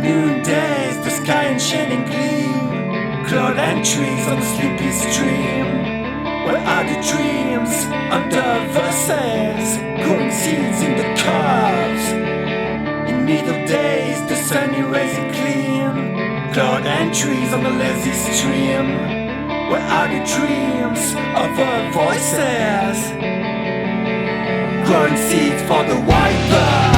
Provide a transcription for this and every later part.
Noondays, the sky in shining gleam, cloud entries on the sleepy stream. Where are the dreams under verses, growing seeds in the curves? In middle days, the sun erasing clean, cloud entries on the lazy stream. Where are the dreams of our voices, growing seeds for the white birds?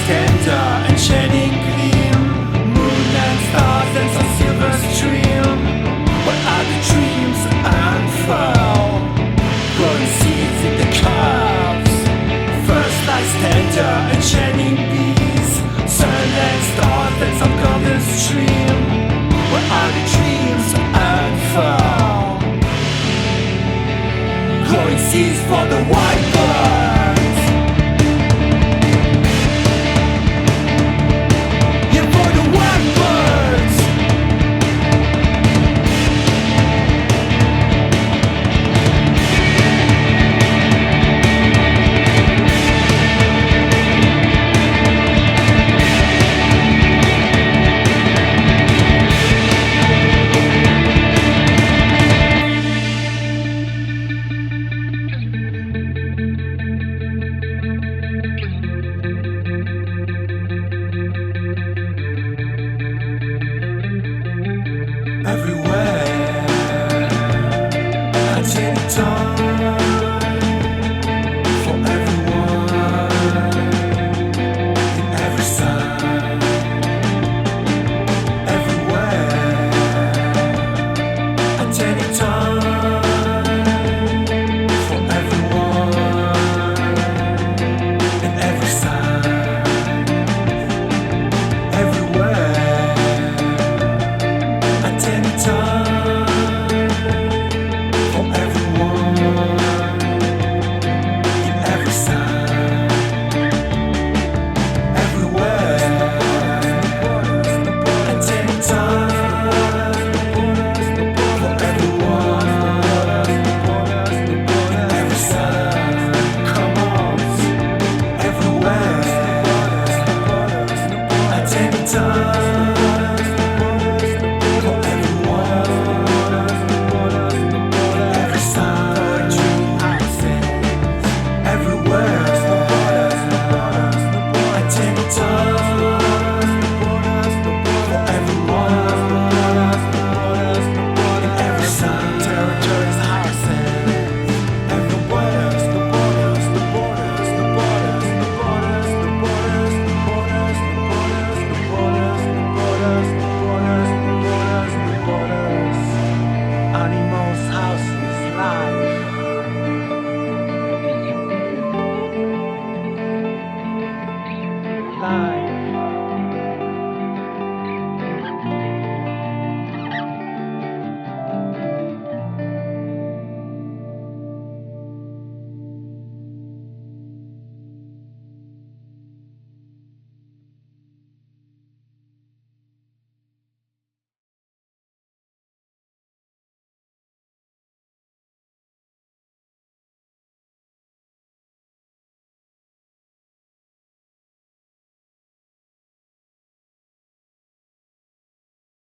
Tender and shining gleam, moon and stars and some silver stream. What are the dreams unfurl, growing seeds in the curves? First lies tender and shining bees, sun and stars and some golden stream. What are the dreams unfurl, growing seeds for the white birds? Everywhere, until the dawn.